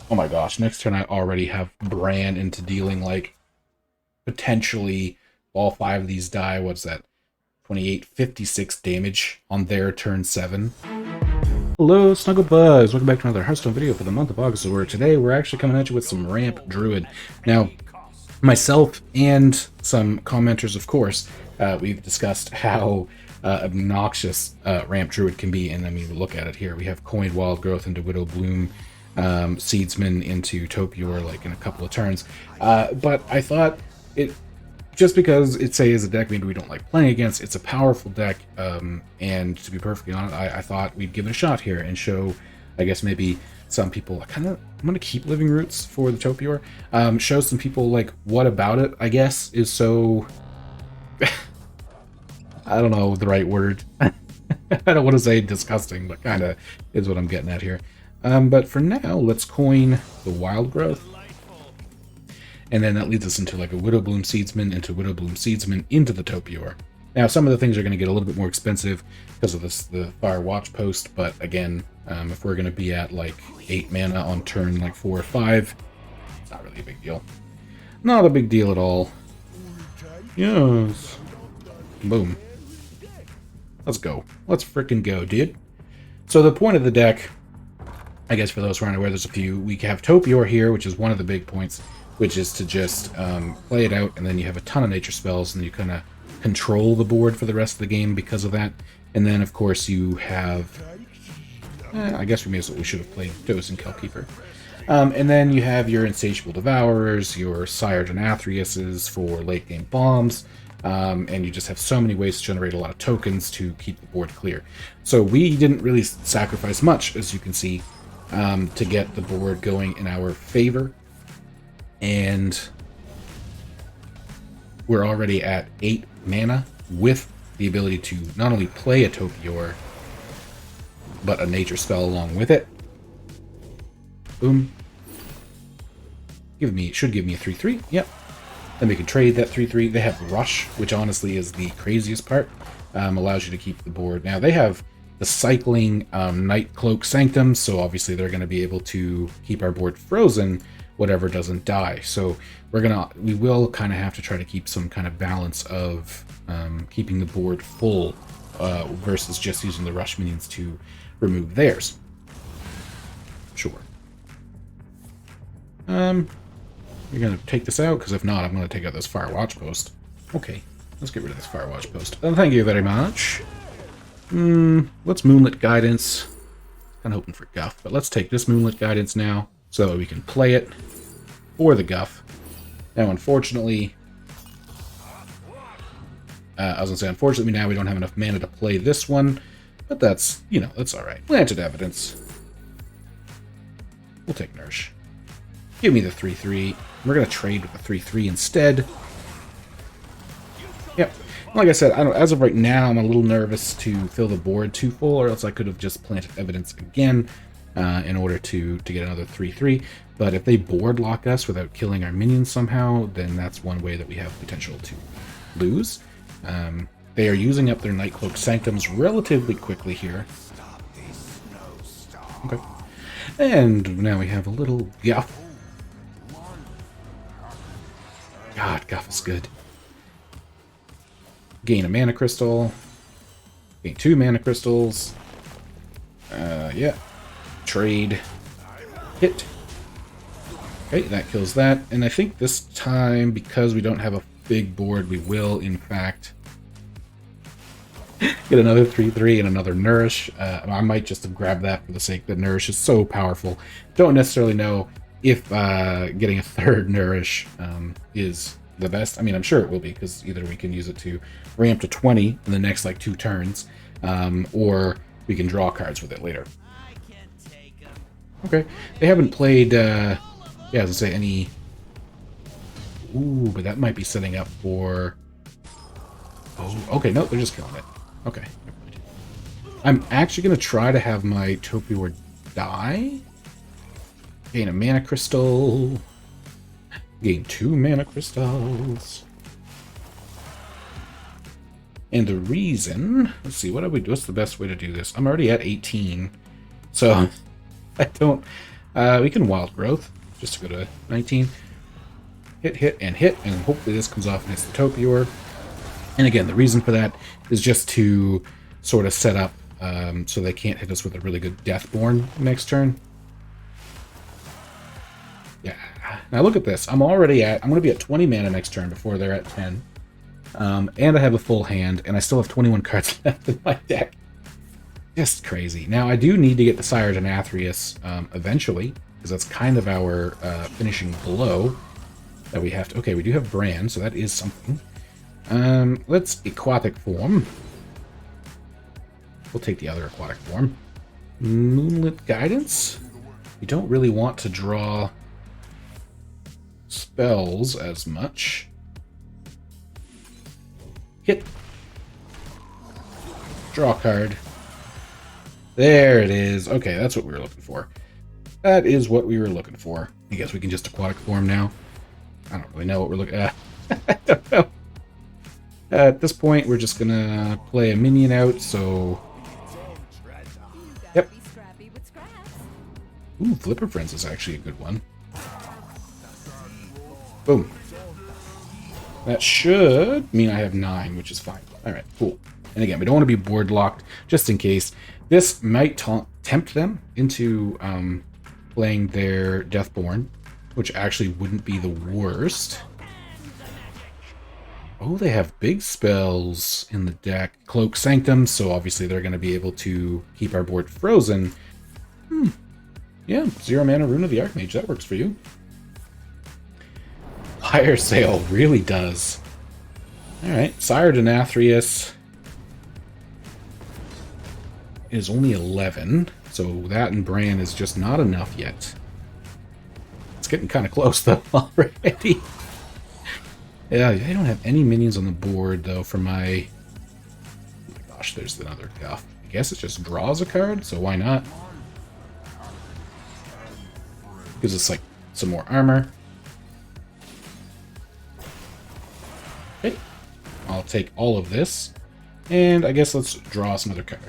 Oh my gosh, next turn I already have Bran into dealing, like, potentially all 5 of these die. What's that? 28, 56 damage on their turn 7. Hello, Snugglebugs! Welcome back to another Hearthstone video for the month of August, where today we're actually coming at you with some Ramp Druid. Now, myself and some commenters, of course, we've discussed how obnoxious Ramp Druid can be, and I mean, look at it here. We have Coined Wild Growth into Widow Bloom, Seedsman into Topior, like in a couple of turns. But I thought it, just because it is a deck maybe we don't like playing against, it's a powerful deck, and to be perfectly honest, I thought we'd give it a shot here and show, I guess, maybe some people, I'm going to keep Living Roots for the Topior, show some people, like, what about it, I guess, is so, I don't know the right word. I don't want to say disgusting, but kind of is what I'm getting at here. But for now, let's coin the Wild Growth. And then that leads us into like a Widow Bloom Seedsman, into Widow Bloom Seedsman, into the Topior. Now, some of the things are going to get a little bit more expensive because of the Fire Watch Post, but again, if we're going to be at like 8 mana on turn like 4 or 5, it's not really a big deal. Not a big deal at all. Yes. Boom. Let's go. Let's frickin' go, dude. So the point of the deck, I guess for those who aren't aware, there's a few. We have Topior here, which is one of the big points, which is to just play it out, and then you have a ton of nature spells, and you kind of control the board for the rest of the game because of that. And then, of course, you have... I guess we should have played Dose and Kelkeeper. And then you have your Insatiable Devourers, your Sire Denathriuses for late-game bombs, and you just have so many ways to generate a lot of tokens to keep the board clear. So we didn't really sacrifice much, as you can see, to get the board going in our favor. And we're already at 8 mana with the ability to not only play a Topior, but a nature spell along with it. Boom. Should give me a 3/3. Yep. Then we can trade that 3/3. They have Rush, which honestly is the craziest part. Allows you to keep the board. Now they have the cycling Night Cloak Sanctum, so obviously they're going to be able to keep our board frozen, whatever doesn't die. So we will kind of have to try to keep some kind of balance of keeping the board full versus just using the Rush minions to remove theirs. Sure. You're going to take this out, because if not, I'm going to take out this Fire Watch Post. Okay, let's get rid of this Fire Watch Post. Thank you very much. Let's Moonlit Guidance. Kind of hoping for Guff, but let's take this Moonlit Guidance now, so that we can play it for the Guff. Now, unfortunately, unfortunately now we don't have enough mana to play this one, but that's, that's alright. Planted Evidence. We'll take Nourish. Give me the 3/3. We're going to trade with the 3/3 instead. Yep. Like I said, as of right now, I'm a little nervous to fill the board too full, or else I could have just planted Evidence again in order to get another 3/3. But if they board lock us without killing our minions somehow, then that's one way that we have potential to lose. They are using up their Nightcloak Sanctums relatively quickly here. Okay. And now we have a little Guff. God, Guff is good. Gain a Mana Crystal. Gain 2 Mana Crystals. Yeah. Trade. Hit. Okay, that kills that. And I think this time, because we don't have a big board, we will, in fact, get another 3/3 and another Nourish. I might just have grabbed that for the sake that Nourish is so powerful. Don't necessarily know if getting a third Nourish is the best. I mean, I'm sure it will be, because either we can use it to ramp to 20 in the next, like, 2 turns, or we can draw cards with it later. Okay. They haven't played, as I say, any... Ooh, but that might be setting up for... Oh, okay, no, they're just killing it. Okay. I'm actually going to try to have my Topior die. Gain a Mana Crystal. Gain 2 Mana Crystals. And the reason... Let's see, what's the best way to do this? I'm already at 18. So, I don't... We can Wild Growth, just to go to 19. Hit, and hopefully this comes off and hits the Topior. And again, the reason for that is just to sort of set up so they can't hit us with a really good Deathborn next turn. Yeah. Now look at this. I'm going to be at 20 mana next turn before they're at 10. And I have a full hand, and I still have 21 cards left in my deck. Just crazy. Now, I do need to get the Sire to Nathrius eventually, because that's kind of our finishing blow that we have to... Okay, we do have Bran, so that is something. Let's Aquatic Form. We'll take the other Aquatic Form. Moonlit Guidance. We don't really want to draw spells as much. Hit. Draw card. There it is. Okay, that's what we were looking for. That is what we were looking for. I guess we can just Aquatic Form now. I don't really know what we're looking at. I don't know. At this point, we're just gonna play a minion out, so... Yep. Ooh, Flipper Friends is actually a good one. Boom. That should mean I have 9, which is fine. Alright, cool. And again, we don't want to be board locked, just in case. This might tempt them into playing their Deathborn, which actually wouldn't be the worst. Oh, they have big spells in the deck. Cloak Sanctum, so obviously they're going to be able to keep our board frozen. Yeah, 0 mana Rune of the Archmage, that works for you. Fire Sale really does. Alright, Sire to Nathrius is only 11, so that and Bran is just not enough yet. It's getting kind of close, though, already. Yeah, I don't have any minions on the board, though, for my... Oh my gosh, there's another guff. I guess it just draws a card, so why not? Gives us, like, some more armor. Okay. I'll take all of this, and I guess let's draw us another card.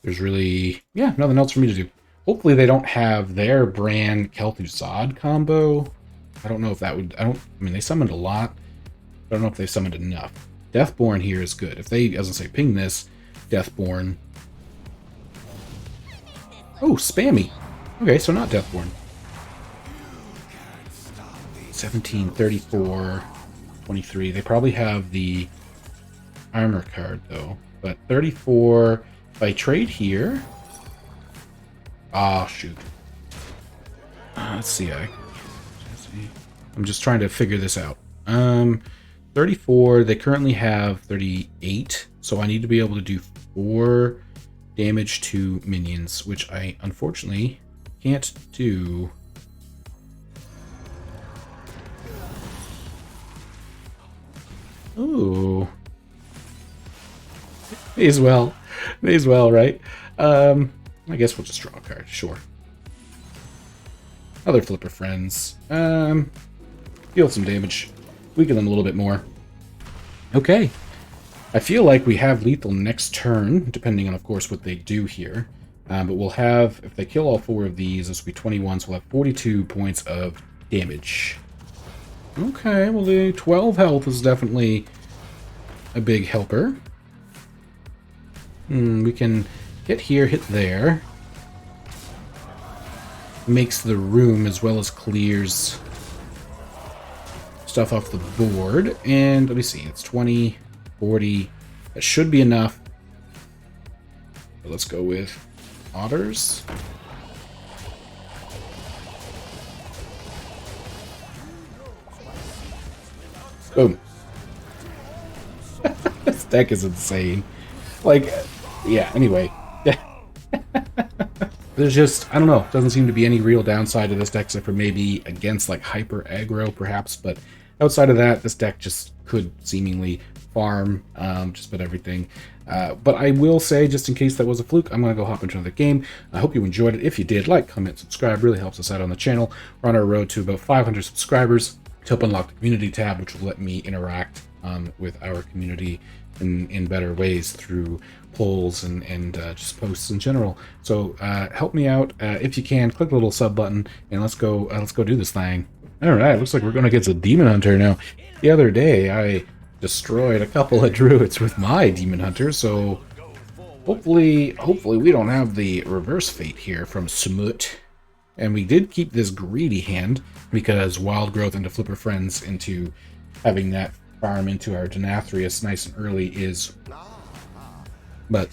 There's really, yeah, nothing else for me to do. Hopefully they don't have their Bran Kel'Thuzad combo. I don't know if that would, I mean, they summoned a lot. I don't know if they summoned enough. Deathborn here is good. If they, as I say, ping this, Deathborn. Oh, spammy. Okay, so not Deathborn. 17, 34, 23. They probably have the armor card, though. But 34, if I trade here... Ah, shoot. Let's see. I'm just trying to figure this out. 34, they currently have 38, so I need to be able to do 4 damage to minions, which I unfortunately can't do. Ooh. May as well. May as well, right? I guess we'll just draw a card, sure. Other Flipper Friends. Deal some damage. Weaken them a little bit more. Okay. I feel like we have lethal next turn, depending on, of course, what they do here. But we'll have, if they kill all 4 of these, this will be 21, so we'll have 42 points of damage. Okay, well, the 12 health is definitely a big helper. We can hit here, hit there. Makes the room as well as clears stuff off the board. And let me see, it's 20, 40. That should be enough. But let's go with Otters. Boom. This deck is insane. Like, yeah, anyway. There's just, I don't know, doesn't seem to be any real downside to this deck except for maybe against like hyper aggro perhaps, but outside of that, this deck just could seemingly farm just about everything. But I will say, just in case that was a fluke, I'm going to go hop into another game. I hope you enjoyed it. If you did, like, comment, subscribe, really helps us out on the channel. We're on our road to about 500 subscribers. To help unlock the community tab, which will let me interact with our community in better ways through polls and just posts in general. So help me out if you can. Click the little sub button and let's go do this thing. All right, looks like we're gonna get the Demon Hunter now. The other day I destroyed a couple of druids with my Demon Hunter, so hopefully we don't have the reverse fate here from Smut. And we did keep this greedy hand because Wild Growth into Flipper Friends into having that farm into our Denathrius nice and early is... But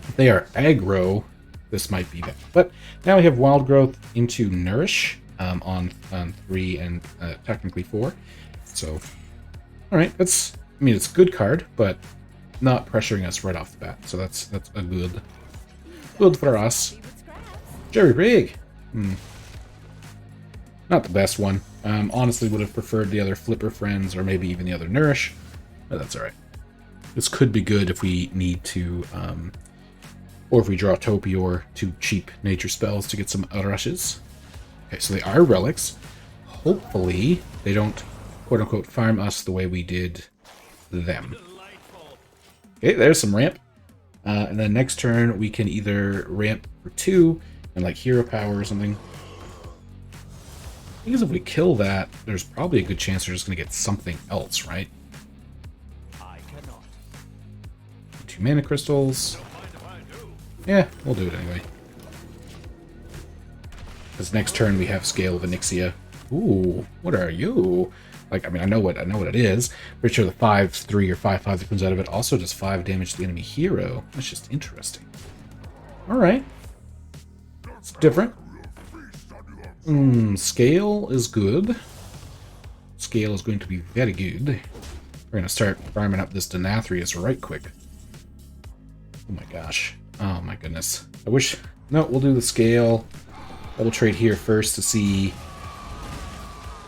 if they are aggro, this might be bad. But now we have Wild Growth into Nourish on 3 and technically 4. So, alright, that's... I mean, it's a good card, but not pressuring us right off the bat. So that's a good for us. Jerry Rig! Not the best one. Honestly, would have preferred the other Flipper Friends or maybe even the other Nourish, but that's alright. This could be good if we need to, or if we draw Topior, 2 cheap nature spells to get some rushes. Okay, so they are relics. Hopefully, they don't, quote-unquote, farm us the way we did them. Okay, there's some ramp. And then next turn, we can either ramp for 2 and like hero power or something. I think if we kill that, there's probably a good chance we're just going to get something else, right? 2 mana crystals. Yeah, we'll do it anyway. Because next turn we have Scale of Onyxia. Ooh, what are you? Like, I mean, I know what it is. Pretty sure the 5/3 or 5/5 that comes out of it also does 5 damage to the enemy hero. That's just interesting. All right. It's different. Scale is good. Scale is going to be very good. We're going to start farming up this Denathrius right quick. Oh my gosh. Oh my goodness. I wish... No, we'll do the Scale. Double trade here first to see...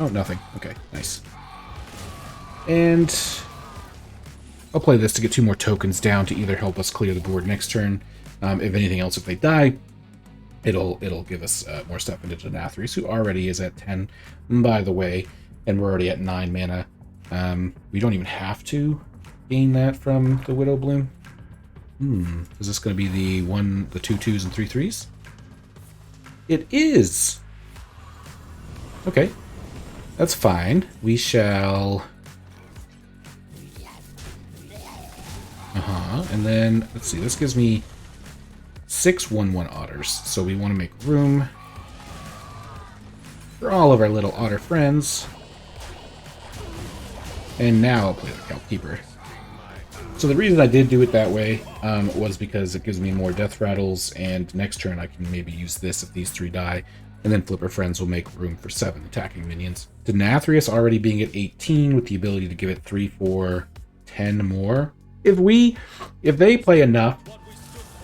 Oh, nothing. Okay, nice. And... I'll play this to get 2 more tokens down to either help us clear the board next turn. If anything else, if they die, it'll give us more stuff into Denathrius, who already is at 10, by the way, and we're already at 9 mana. We don't even have to gain that from the Widow Bloom. Is this going to be the 2 2s and 3 3s? It is! Okay. That's fine. We shall... And then, let's see, this gives me 6 1/1 otters. So we want to make room for all of our little otter friends. And now I'll play the Calkeeper. So the reason I did do it that way was because it gives me more death rattles, and next turn I can maybe use this if these 3 die, and then Flipper Friends will make room for 7 attacking minions. Denathrius already being at 18 with the ability to give it 3, 4, 10 more. If they play enough,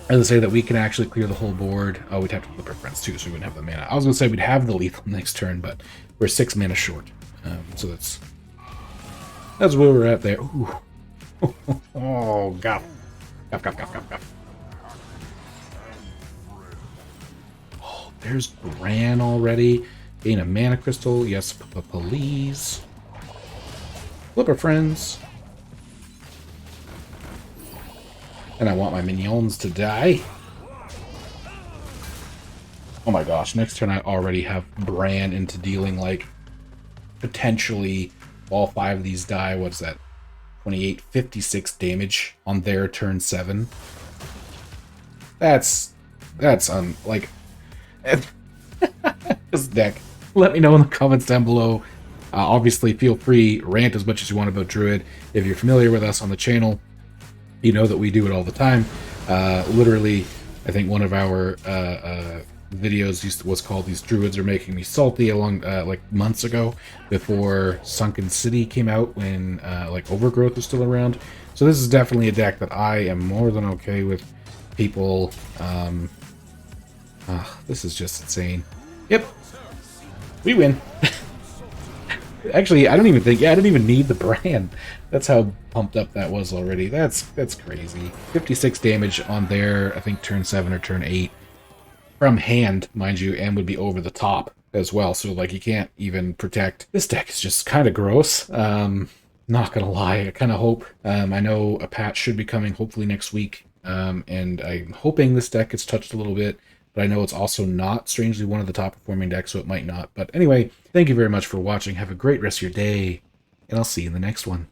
as I say, that we can actually clear the whole board. Oh, we'd have to Flipper Friends too, so we wouldn't have the mana. I was going to say we'd have the lethal next turn, but we're 6 mana short. So that's where we're at there. Ooh. Oh, guff. Guff. Oh, there's Bran already. Gain a mana crystal. Yes, please. Flipper Friends. And I want my minions to die. Oh my gosh, next turn I already have Bran into dealing, like, potentially all 5 of these die. What's that? 28, 56 damage on their turn 7. That's like... This deck. Let me know in the comments down below. Obviously, feel free, rant as much as you want about Druid. If you're familiar with us on the channel, you know that we do it all the time. Literally, I think one of our videos was called "These Druids Are Making Me Salty" along like months ago, before Sunken City came out, when like Overgrowth was still around. So this is definitely a deck that I am more than okay with people. This is just insane. Yep, we win. Actually, I didn't even need the brand. That's how pumped up that was already. That's crazy. 56 damage on their, I think, turn 7 or turn 8. From hand, mind you, and would be over the top as well. So, like, you can't even protect. This deck is just kind of gross. Not Not gonna lie, I kind of hope. I know a patch should be coming hopefully next week, and I'm hoping this deck gets touched a little bit, but I know it's also not, strangely, one of the top performing decks, so it might not. But anyway, thank you very much for watching. Have a great rest of your day, and I'll see you in the next one.